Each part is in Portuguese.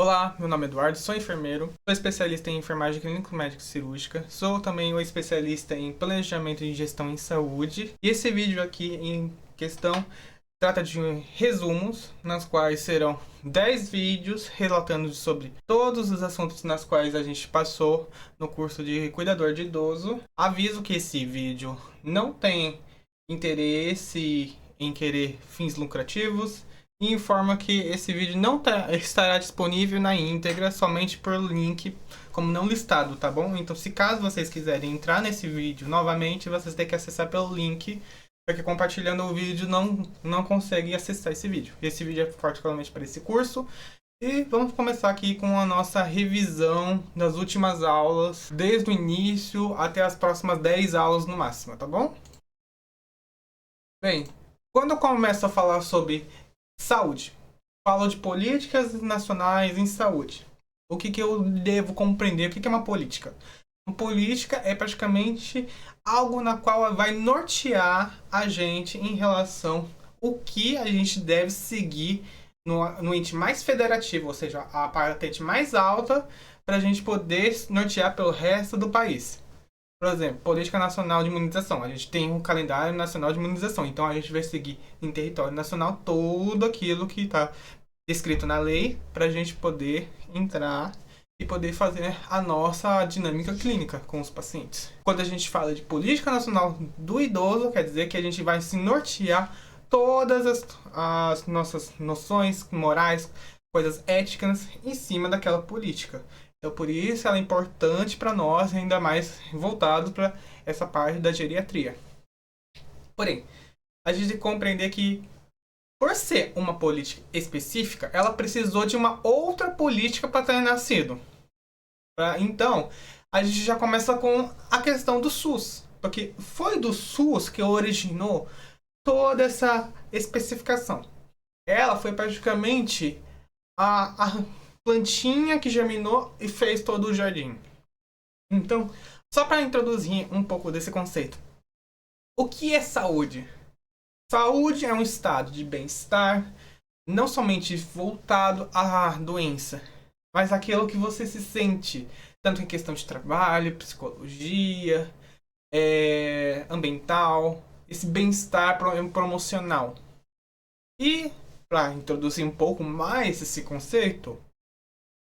Olá, meu nome é Eduardo, sou enfermeiro, sou especialista em enfermagem clínico-médica cirúrgica, sou também um especialista em planejamento e gestão em saúde. E esse vídeo aqui em questão trata de resumos, nas quais serão 10 vídeos relatando sobre todos os assuntos nas quais a gente passou no curso de cuidador de idoso. Aviso que esse vídeo não tem interesse em querer fins lucrativos e informa que esse vídeo não estará disponível na íntegra, somente por link como não listado, tá bom? Então, se caso vocês quiserem entrar nesse vídeo novamente, vocês têm que acessar pelo link, porque compartilhando o vídeo não consegue acessar esse vídeo. Esse vídeo é particularmente para esse curso. E vamos começar aqui com a nossa revisão das últimas aulas, desde o início até as próximas 10 aulas no máximo, tá bom? Bem, quando eu começo a falar sobre saúde, falo de políticas nacionais em saúde. O que eu devo compreender? O que é uma política? Uma política é praticamente algo na qual vai nortear a gente em relação ao que a gente deve seguir no ente mais federativo, ou seja, a patente mais alta, para a gente poder nortear pelo resto do país. Por exemplo, Política Nacional de Imunização. A gente tem um calendário nacional de imunização. Então a gente vai seguir em território nacional tudo aquilo que está escrito na lei para a gente poder entrar e poder fazer a nossa dinâmica clínica com os pacientes. Quando a gente fala de Política Nacional do Idoso, quer dizer que a gente vai se nortear todas as nossas noções morais, coisas éticas em cima daquela política. Então, por isso ela é importante para nós, ainda mais voltado para essa parte da geriatria. Porém, a gente tem que compreender que, por ser uma política específica, ela precisou de uma outra política para ter nascido. Então, a gente já começa com a questão do SUS. Porque foi do SUS que originou toda essa especificação. Ela foi praticamente a plantinha que germinou e fez todo o jardim. Então, só para introduzir um pouco desse conceito. O que é saúde? Saúde é um estado de bem-estar, não somente voltado à doença, mas aquilo que você se sente, tanto em questão de trabalho, psicologia, ambiental, esse bem-estar promocional. E, para introduzir um pouco mais esse conceito,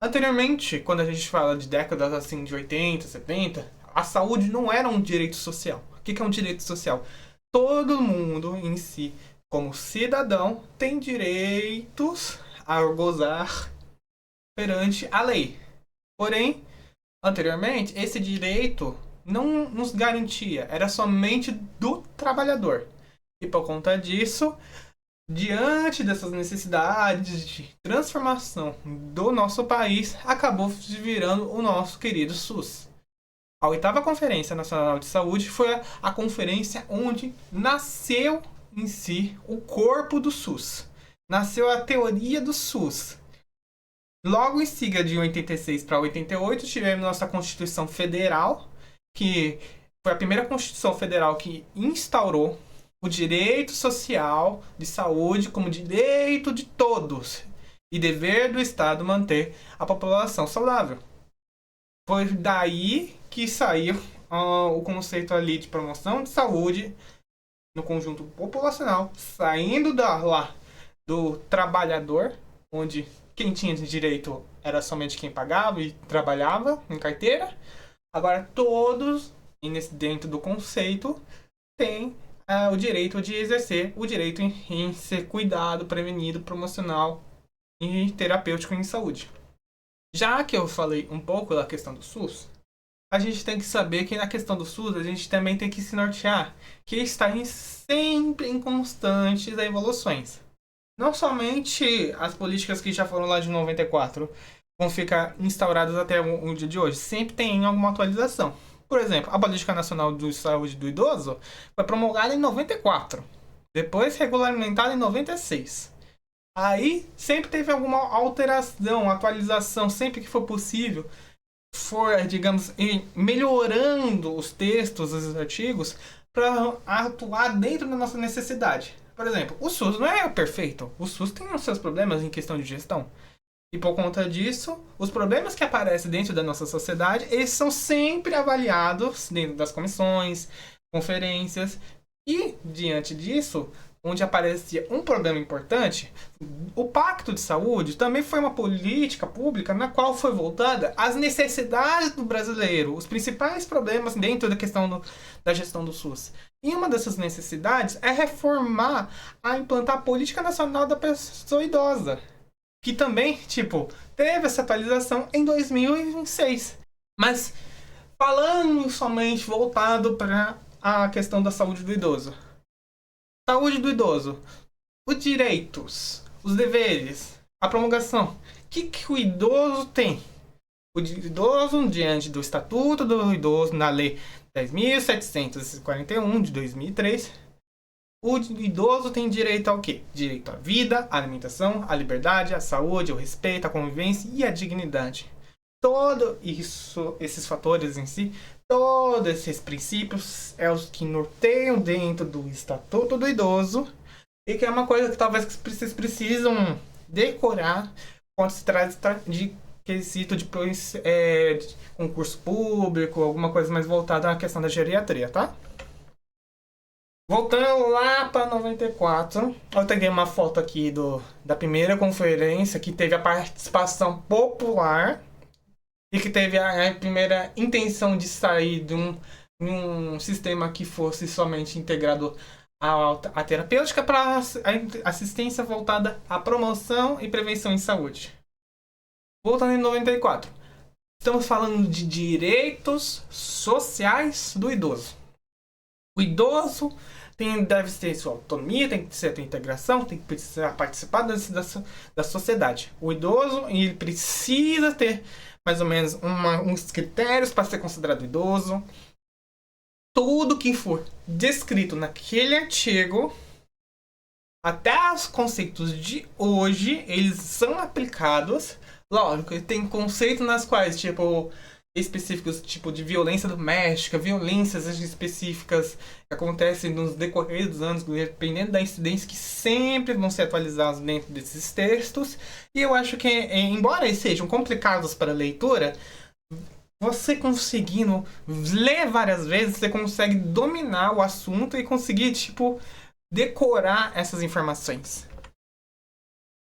anteriormente, quando a gente fala de décadas assim de 80, 70, a saúde não era um direito social. O que é um direito social? Todo mundo em si, como cidadão, tem direitos a gozar perante a lei. Porém, anteriormente, esse direito não nos garantia, era somente do trabalhador. E por conta disso, diante dessas necessidades de transformação do nosso país, acabou se virando o nosso querido SUS. A oitava Conferência Nacional de Saúde foi a conferência onde nasceu em si o corpo do SUS. Nasceu a teoria do SUS. Logo em seguida, de 86 para 88, tivemos nossa Constituição Federal, que foi a primeira Constituição Federal que instaurou o direito social de saúde como direito de todos e dever do Estado manter a população saudável. Foi daí que saiu o conceito ali de promoção de saúde no conjunto populacional, saindo lá do trabalhador, onde quem tinha direito era somente quem pagava e trabalhava em carteira. Agora todos, dentro do conceito, têm o direito de exercer o direito em ser cuidado, prevenido, promocional e terapêutico em saúde. Já que eu falei um pouco da questão do SUS, a gente tem que saber que na questão do SUS a gente também tem que se nortear que está sempre em constantes evoluções. Não somente as políticas que já foram lá de 94 vão ficar instauradas até o dia de hoje, sempre tem alguma atualização. Por exemplo, a Política Nacional de Saúde do Idoso foi promulgada em 94, depois regulamentada em 96. Aí sempre teve alguma alteração, atualização, sempre que for possível, for, digamos, melhorando os textos, os artigos, para atuar dentro da nossa necessidade. Por exemplo, o SUS não é perfeito. O SUS tem os seus problemas em questão de gestão. E por conta disso, os problemas que aparecem dentro da nossa sociedade, eles são sempre avaliados dentro das comissões, conferências. E, diante disso, onde aparecia um problema importante, o Pacto de Saúde também foi uma política pública na qual foi voltada às necessidades do brasileiro, os principais problemas dentro da questão da gestão do SUS. E uma dessas necessidades é reformar implantar a Política Nacional da Pessoa Idosa, que também, teve essa atualização em 2006. Mas falando somente voltado para a questão da saúde do idoso. Saúde do idoso. Os direitos, os deveres, a promulgação. O que o idoso tem? O idoso, diante do Estatuto do Idoso, na Lei 10.741 de 2003, o idoso tem direito ao quê? Direito à vida, à alimentação, à liberdade, à saúde, ao respeito, à convivência e à dignidade. Todo isso, esses fatores em si, todos esses princípios é os que norteiam dentro do Estatuto do Idoso e que é uma coisa que talvez vocês precisam decorar quando se trata de quesito de concurso público, alguma coisa mais voltada à questão da geriatria, tá? Voltando lá para 94, eu peguei uma foto aqui da primeira conferência que teve a participação popular e que teve a primeira intenção de sair de um sistema que fosse somente integrado à terapêutica para assistência voltada à promoção e prevenção em saúde. Voltando em 94, estamos falando de direitos sociais do idoso. O idoso deve ter sua autonomia, tem que ter sua integração, tem que precisar participar da sociedade. O idoso ele precisa ter mais ou menos uns critérios para ser considerado idoso. Tudo que for descrito naquele artigo, até os conceitos de hoje, eles são aplicados. Lógico, tem conceitos nas quais, específicos, de violência doméstica, violências específicas que acontecem nos decorrer dos anos, dependendo da incidência, que sempre vão ser atualizados dentro desses textos. E eu acho que, embora eles sejam complicados para a leitura, você conseguindo ler várias vezes, você consegue dominar o assunto e conseguir, decorar essas informações.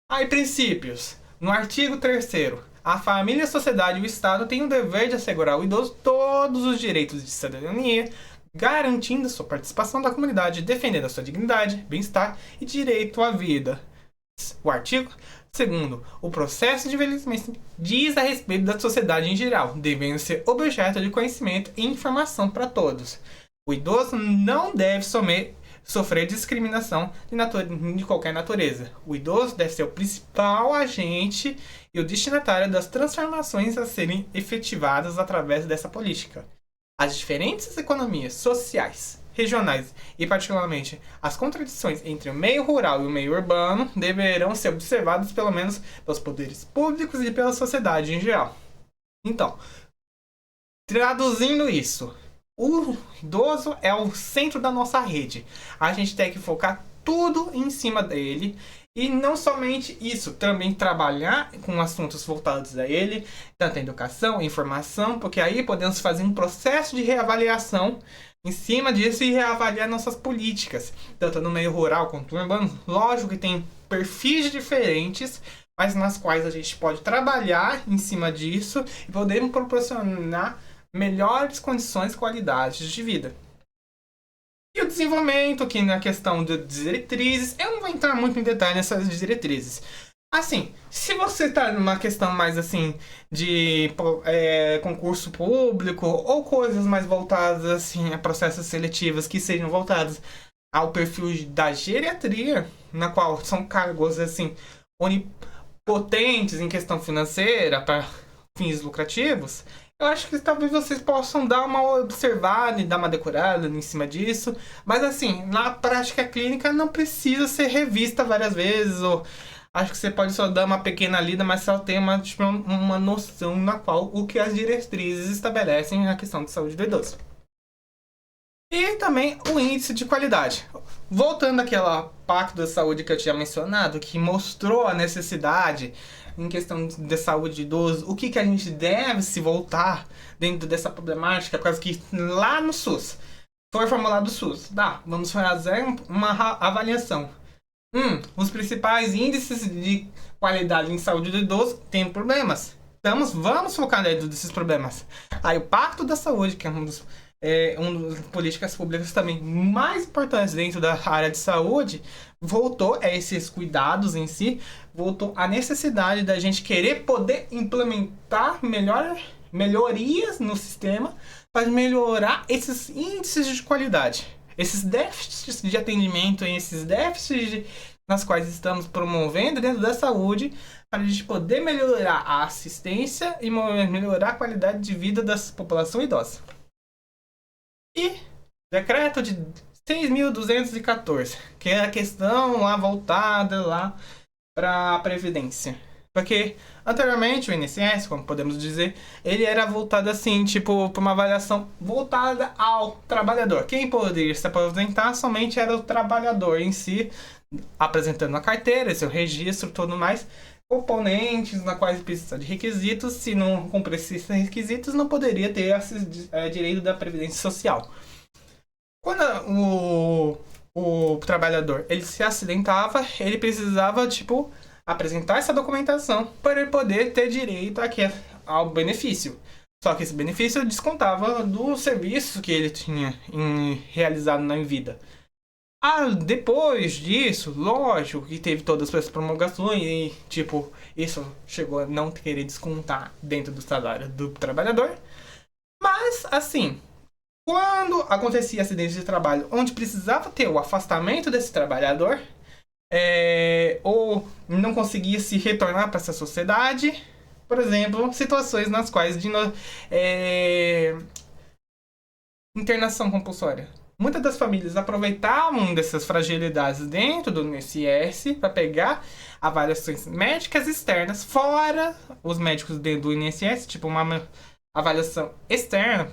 Aí, princípios. No artigo 3º, a família, a sociedade e o Estado têm o dever de assegurar ao idoso todos os direitos de cidadania, garantindo sua participação da comunidade, defendendo a sua dignidade, bem-estar e direito à vida. O artigo 2º, o processo de envelhecimento diz a respeito da sociedade em geral, devendo ser objeto de conhecimento e informação para todos. O idoso não deve sofrer discriminação de qualquer natureza. O idoso deve ser o principal agente e o destinatário das transformações a serem efetivadas através dessa política. As diferentes economias sociais, regionais e particularmente as contradições entre o meio rural e o meio urbano deverão ser observadas pelo menos pelos poderes públicos e pela sociedade em geral. Então, traduzindo isso, o idoso é o centro da nossa rede. A gente tem que focar tudo em cima dele. E não somente isso, também trabalhar com assuntos voltados a ele, tanto a educação, informação, porque aí podemos fazer um processo de reavaliação em cima disso e reavaliar nossas políticas, tanto no meio rural quanto no urbano. Lógico que tem perfis diferentes, mas nas quais a gente pode trabalhar em cima disso e podemos proporcionar melhores condições e qualidades de vida. E o desenvolvimento aqui na questão de diretrizes, eu não vou entrar muito em detalhe nessas diretrizes. Assim, se você está numa questão mais assim de concurso público ou coisas mais voltadas assim a processos seletivos que sejam voltados ao perfil da geriatria, na qual são cargos assim onipotentes em questão financeira para fins lucrativos, eu acho que talvez vocês possam dar uma observada e dar uma decorada em cima disso. Mas assim, na prática clínica não precisa ser revista várias vezes. Ou acho que você pode só dar uma pequena lida, mas só ter uma noção na qual o que as diretrizes estabelecem na questão de saúde do idoso. E também o índice de qualidade. Voltando àquela Pacto da Saúde que eu tinha mencionado, que mostrou a necessidade em questão de saúde de idoso, o que, que a gente deve se voltar dentro dessa problemática, por causa que lá no SUS, foi formulado o SUS, vamos fazer uma avaliação. Os principais índices de qualidade em saúde do idoso têm problemas. Vamos focar dentro desses problemas. Aí o Pacto da Saúde, que é uma das políticas públicas também mais importantes dentro da área de saúde, voltou a esses cuidados em si, voltou à necessidade da gente querer poder implementar melhorias no sistema para melhorar esses índices de qualidade. Esses déficits de atendimento e esses déficits nas quais estamos promovendo dentro da saúde para a gente poder melhorar a assistência e melhorar a qualidade de vida da população idosa. E decreto de 6.214, que é a questão lá voltada lá para a Previdência. Porque anteriormente o INSS, como podemos dizer, ele era voltado assim, tipo, para uma avaliação voltada ao trabalhador. Quem poderia se aposentar somente era o trabalhador em si, apresentando a carteira, seu registro, tudo mais, componentes na quais precisa de requisitos. Se não cumprisse esses requisitos, não poderia ter direito da Previdência Social. Quando o trabalhador ele se acidentava, ele precisava, tipo, apresentar essa documentação para ele poder ter direito ao benefício. Só que esse benefício descontava do serviço que ele tinha realizado na vida. Depois disso, lógico que teve todas as promulgações e, tipo, isso chegou a não querer descontar dentro do salário do trabalhador. Mas, assim, quando acontecia acidente de trabalho onde precisava ter o afastamento desse trabalhador, ou não conseguia se retornar para essa sociedade, por exemplo, situações nas quais internação compulsória. Muitas das famílias aproveitavam dessas fragilidades dentro do INSS para pegar avaliações médicas externas, fora os médicos dentro do INSS, tipo uma avaliação externa,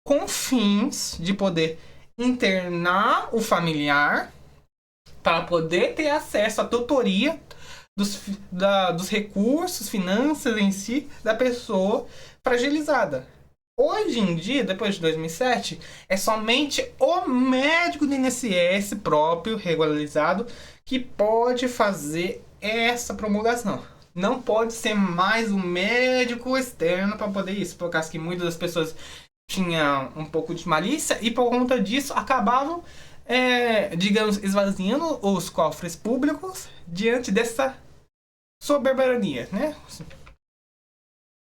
com fins de poder internar o familiar para poder ter acesso à tutoria dos recursos, finanças em si, da pessoa fragilizada. Hoje em dia, depois de 2007, é somente o médico do INSS próprio, regularizado, que pode fazer essa promulgação. Não pode ser mais um médico externo para poder isso, por causa que muitas das pessoas tinham um pouco de malícia e por conta disso acabavam digamos, esvaziando os cofres públicos diante dessa soberania, né?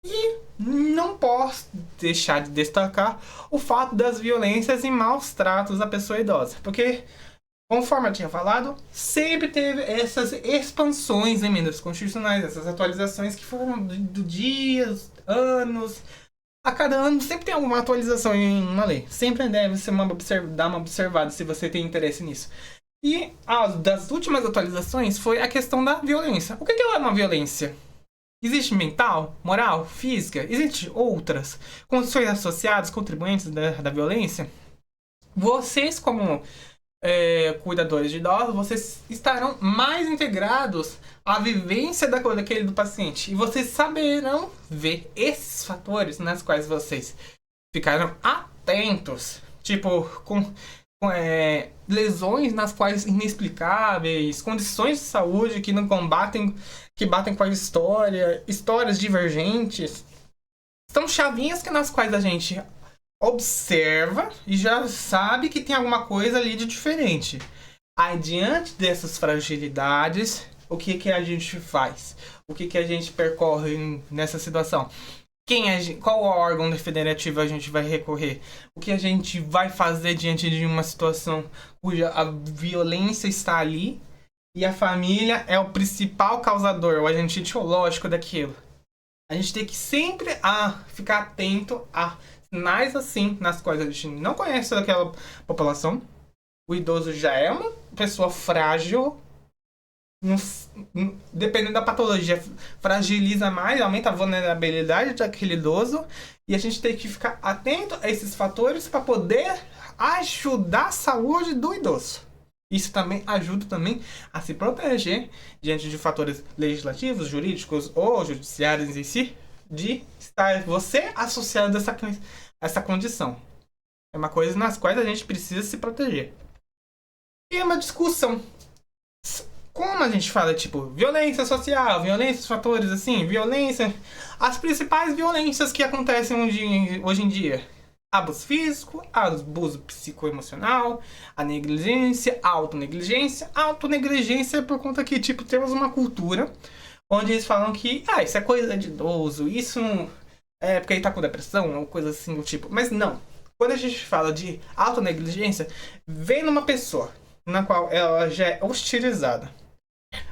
E não posso deixar de destacar o fato das violências e maus tratos à pessoa idosa, porque, conforme eu tinha falado, sempre teve essas expansões, emendas constitucionais, essas atualizações que foram do dias, anos. A cada ano sempre tem alguma atualização em uma lei. Sempre deve ser dar uma observada se você tem interesse nisso. E das últimas atualizações foi a questão da violência. O que é uma violência? Existe mental, moral, física? Existem outras condições associadas, contribuintes da violência? Vocês, como cuidadores de idosos, vocês estarão mais integrados à vivência daquele do paciente. E vocês saberão ver esses fatores nas quais vocês ficaram atentos. Tipo, com lesões nas quais inexplicáveis, condições de saúde que não combatem, que batem com a histórias divergentes. São chavinhas nas quais a gente observa e já sabe que tem alguma coisa ali de diferente. Aí, diante dessas fragilidades, o que a gente faz? O que a gente percorre nessa situação? Qual órgão federativo a gente vai recorrer? O que a gente vai fazer diante de uma situação cuja a violência está ali e a família é o principal causador, o agente etiológico daquilo? A gente tem que sempre ficar atento a sinais assim, nas quais a gente não conhece daquela população. O idoso já é uma pessoa frágil. Dependendo da patologia, fragiliza mais, aumenta a vulnerabilidade daquele idoso. E a gente tem que ficar atento a esses fatores para poder ajudar a saúde do idoso. Isso também ajuda também a se proteger diante de fatores legislativos, jurídicos ou judiciários em si, de estar você associado a essa condição. É uma coisa nas quais a gente precisa se proteger. E é uma discussão. Como a gente fala, tipo, violência social, violência, fatores assim, violência. As principais violências que acontecem hoje em dia: abuso físico, abuso psicoemocional, a negligência, autonegligência. Autonegligência é por conta que, tipo, temos uma cultura onde eles falam que, isso é coisa de idoso, isso é porque ele tá com depressão, ou coisa assim do tipo. Mas não. Quando a gente fala de autonegligência, vem numa pessoa na qual ela já é hostilizada,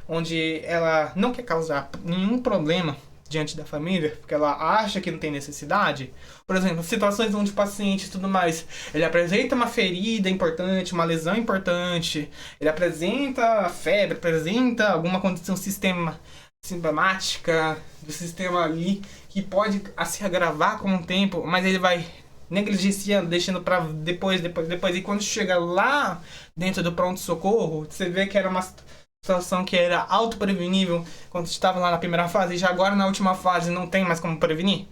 onde ela não quer causar nenhum problema diante da família, porque ela acha que não tem necessidade. Por exemplo, situações onde o paciente e tudo mais, ele apresenta uma ferida importante, uma lesão importante, ele apresenta febre, apresenta alguma condição sistemática do sistema ali, que pode se agravar com o tempo, mas ele vai negligenciando, deixando para depois. E quando chega lá dentro do pronto-socorro, você vê que era uma situação que era autoprevenível quando estava lá na primeira fase e já agora na última fase não tem mais como prevenir.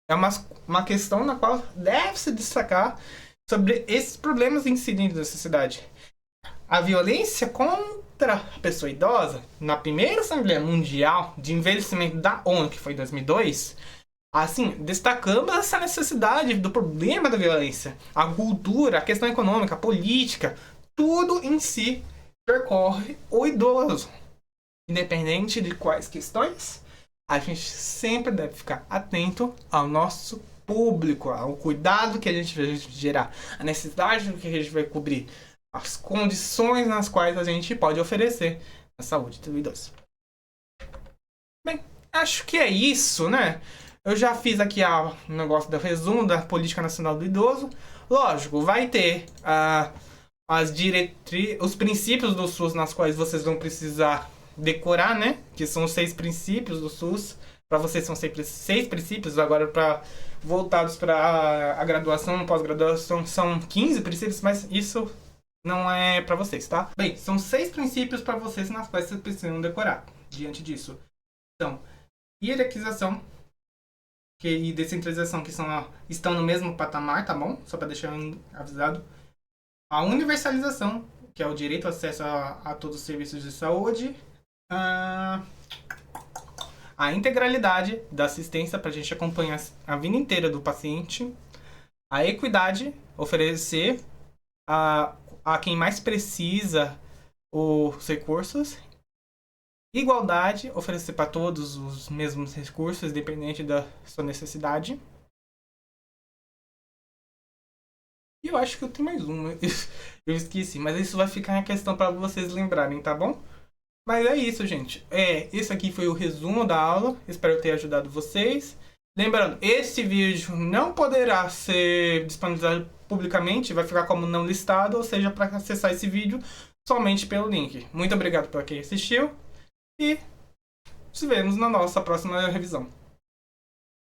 É uma questão na qual deve se destacar sobre esses problemas incidentes da sociedade. A violência contra a pessoa idosa, na primeira Assembleia Mundial de Envelhecimento da ONU, que foi em 2002, assim, destacamos essa necessidade do problema da violência. A cultura, a questão econômica, a política, tudo em si percorre o idoso. Independente de quais questões, a gente sempre deve ficar atento ao nosso público, ao cuidado que a gente vai gerar, a necessidade do que a gente vai cobrir, as condições nas quais a gente pode oferecer a saúde do idoso. Bem, acho que é isso, né? Eu já fiz aqui o negócio do resumo da Política Nacional do Idoso. Lógico, vai ter os princípios do SUS nas quais vocês vão precisar decorar, né? Que são os 6 princípios do SUS. Para vocês são 6 princípios, agora voltados para a graduação, pós-graduação, são 15 princípios, mas isso não é para vocês, tá? Bem, são 6 princípios para vocês nas quais vocês precisam decorar. Diante disso, então, hierarquização e descentralização, que estão no mesmo patamar, tá bom? Só para deixar avisado. A universalização, que é o direito ao acesso a todos os serviços de saúde. A integralidade da assistência, para a gente acompanhar a vida inteira do paciente. A equidade, oferecer a quem mais precisa os recursos. Igualdade, oferecer para todos os mesmos recursos, independente da sua necessidade. E eu acho que eu tenho mais uma. Eu esqueci, mas isso vai ficar em questão para vocês lembrarem, tá bom? Mas é isso, gente. Esse aqui foi o resumo da aula. Espero ter ajudado vocês. Lembrando, esse vídeo não poderá ser disponibilizado publicamente, vai ficar como não listado, ou seja, para acessar esse vídeo somente pelo link. Muito obrigado por quem assistiu e nos vemos na nossa próxima revisão.